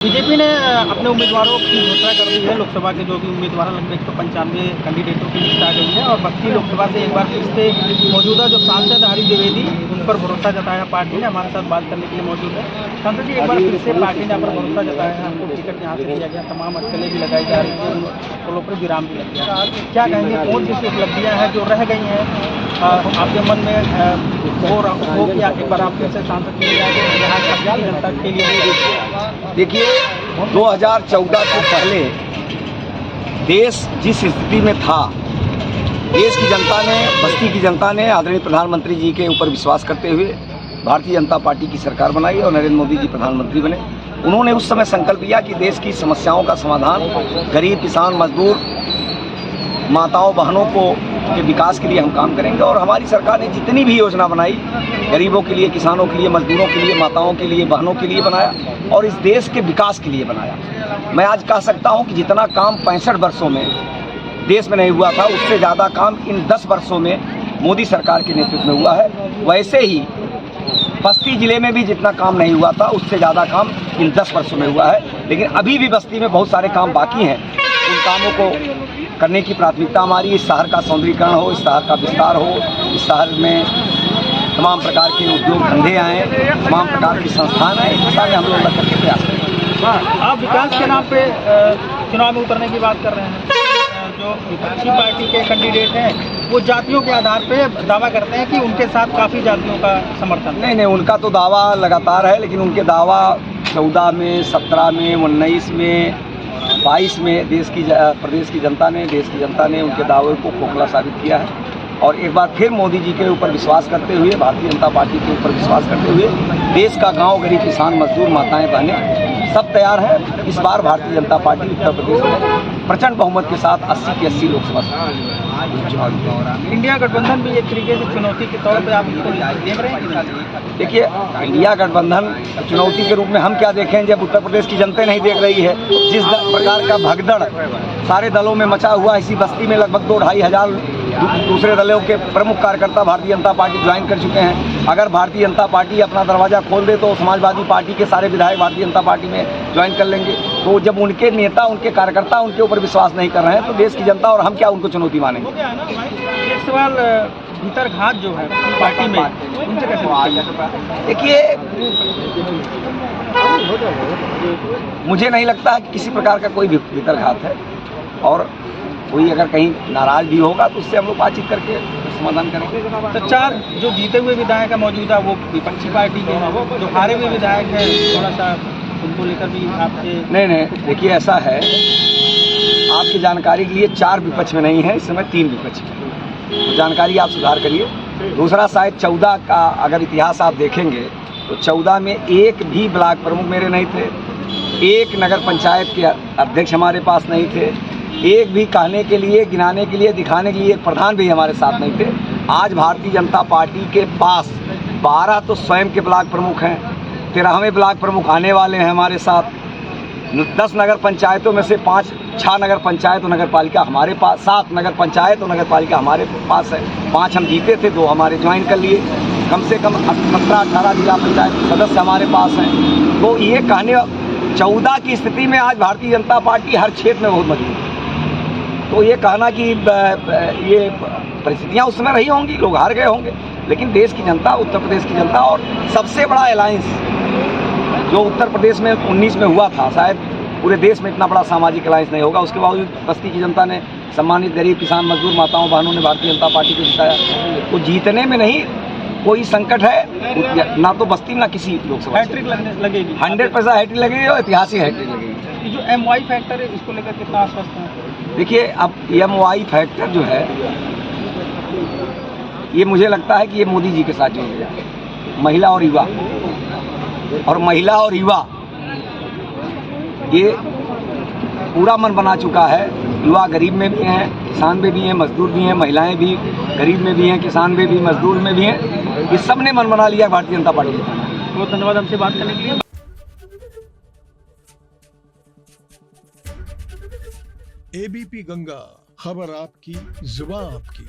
BJP ने अपने उम्मीदवारों की घोषणा कर दी है। लोकसभा के जो भी उम्मीदवार लगभग 195 कैंडिडेटों की लिस्ट आ गई है और बस्ती लोकसभा से एक बार फिर से मौजूदा जो सांसद हरी द्विवेदी उन पर भरोसा जताया पार्टी ने। हमारे साथ बात करने के लिए मौजूद है। सांसद जी, एक बार फिर से पार्टी ने पर भरोसा जताया है, हमको टिकट यहाँ से दिया गया, तमाम अटकलें भी लगाई जा रही है, उन पोलों पर विराम भी लग गया। क्या कहेंगे, कौन सी उपलब्धियाँ हैं जो रह गई हैं आपके मन में हो कि एक बार आप फिर से सांसद मिल जाएंगे यहाँ की जनता के लिए? देखिए, 2014 से पहले देश जिस स्थिति में था, देश की जनता ने, बस्ती की जनता ने आदरणीय प्रधानमंत्री जी के ऊपर विश्वास करते हुए भारतीय जनता पार्टी की सरकार बनाई और नरेंद्र मोदी जी प्रधानमंत्री बने। उन्होंने उस समय संकल्प लिया कि देश की समस्याओं का समाधान गरीब, किसान, मजदूर, माताओं, बहनों को के विकास के लिए हम काम करेंगे। और हमारी सरकार ने जितनी भी योजना बनाई, गरीबों के लिए, किसानों के लिए, मजदूरों के लिए, माताओं के लिए, बहनों के लिए बनाया और इस देश के विकास के लिए बनाया। मैं आज कह सकता हूं कि जितना काम 65 वर्षों में देश में नहीं हुआ था, उससे ज़्यादा काम इन 10 वर्षों में मोदी सरकार के नेतृत्व में हुआ है। वैसे ही बस्ती जिले में भी जितना काम नहीं हुआ था, उससे ज़्यादा काम इन 10 वर्षों में हुआ है। लेकिन अभी भी बस्ती में बहुत सारे काम बाकी हैं। उन कामों को करने की प्राथमिकता हमारी, इस शहर का सौंदर्यीकरण हो, इस शहर का विस्तार हो, इस शहर में तमाम प्रकार के उद्योग धंधे आएँ, तमाम प्रकार की संस्थान आए, इस सारे हम लोग करके प्रयास करें। आप विकास के नाम पे चुनाव में उतरने की बात कर रहे हैं। जो विपक्षी पार्टी के कैंडिडेट हैं वो जातियों के आधार पे दावा करते हैं कि उनके साथ काफ़ी जातियों का समर्थन। नहीं, उनका तो दावा लगातार है, लेकिन उनके दावा 14 में, 17 में, 19 में, 22 में प्रदेश की जनता ने उनके दावे को खोखला साबित किया है। और एक बार फिर मोदी जी के ऊपर विश्वास करते हुए, भारतीय जनता पार्टी के ऊपर विश्वास करते हुए देश का गांव, गरीब, किसान, मजदूर, माताएं, बहनें सब तैयार है। इस बार भारतीय जनता पार्टी उत्तर प्रदेश में प्रचंड बहुमत के साथ 80 की 80 लोकसभा चुनाव। इंडिया गठबंधन भी एक तरीके से चुनौती के तौर पर आप इसको देख रहे हैं? देखिए, इंडिया गठबंधन चुनौती के रूप में हम क्या देखें जब उत्तर प्रदेश की जनता नहीं देख रही है। जिस प्रकार का भगदड़ सारे दलों में मचा हुआ, इसी बस्ती में लगभग 2-2.5 हज़ार दूसरे दलों के प्रमुख कार्यकर्ता भारतीय जनता पार्टी ज्वाइन कर चुके हैं। अगर भारतीय जनता पार्टी अपना दरवाज़ा खोल दे तो समाजवादी पार्टी के सारे विधायक भारतीय जनता पार्टी में ज्वाइन कर लेंगे। तो जब उनके नेता, उनके कार्यकर्ता उनके ऊपर विश्वास नहीं कर रहे हैं तो देश की जनता और हम क्या उनको चुनौती मानेंगे? एक सवाल, भीतर घात जो है पार्टी में, उनसे कैसे? देखिए, मुझे नहीं लगता है कि किसी प्रकार का कोई भीतर घात है और कोई अगर कहीं नाराज भी होगा तो उससे हम लोग बातचीत करके समाधान करेंगे। तो 4 जो जीते हुए विधायक है मौजूदा, वो विपक्षी पार्टी के हैं, जो हारे हुए विधायक हैं, थोड़ा सा उनको लेकर भी आपके? नहीं, देखिए ऐसा है, आपकी जानकारी के लिए 4 विपक्ष में नहीं है, इस समय 3 विपक्ष में। तो जानकारी आप सुधार करिए। दूसरा, शायद 14 का अगर इतिहास आप देखेंगे तो 14 में एक भी ब्लॉक प्रमुख मेरे नहीं थे, एक नगर पंचायत के अध्यक्ष हमारे पास नहीं थे, एक भी कहने के लिए, गिनाने के लिए, दिखाने के लिए एक प्रधान भी हमारे साथ नहीं थे। आज भारतीय जनता पार्टी के पास 12 तो स्वयं के ब्लॉक प्रमुख हैं, 13वें ब्लॉक प्रमुख आने वाले हैं हमारे साथ। 10 नगर पंचायतों में से 6 नगर पंचायत और नगर पालिका हमारे पास, 7 नगर पंचायत और नगर पालिका हमारे पास है। 5 हम जीते थे, 2 हमारे ज्वाइन कर लिए। कम से कम 17-18 जिला पंचायत सदस्य हमारे पास हैं। तो ये कहने 14 की स्थिति में आज भारतीय जनता पार्टी हर क्षेत्र में बहुत मजबूत है। तो ये कहना कि ये परिस्थितियाँ उस समय रही होंगी, लोग हार गए होंगे, लेकिन देश की जनता, उत्तर प्रदेश की जनता और सबसे बड़ा अलायंस जो उत्तर प्रदेश में 19 में हुआ था, शायद पूरे देश में इतना बड़ा सामाजिक अलायंस नहीं होगा। उसके बावजूद बस्ती की जनता ने, सम्मानित गरीब, किसान, मजदूर, माताओं, बहनों ने भारतीय जनता पार्टी को जिताया। तो जीतने में नहीं कोई संकट है, ना तो बस्ती में ना किसी लोकसभा। हैट्रिक लगेगी, 100% हैट्रिक लगेगी और ऐतिहासिक हैट्रिक लगेगी। जो MY फैक्टर है, इसको लेकर कितना आश्वस्त है? देखिए, अब MY फैक्टर जो है, ये मुझे लगता है कि ये मोदी जी के साथ जुड़ गया। महिला और युवा, ये पूरा मन बना चुका है। युवा गरीब में भी हैं, किसान में भी हैं, मजदूर भी हैं, महिलाएं भी गरीब में भी हैं, किसान में भी, मजदूर में भी हैं। ये सब ने मन बना लिया भारतीय जनता पार्टी के। बहुत धन्यवाद हमसे बात करने के लिए। ABP गंगा, खबर आपकी, जुबान आपकी।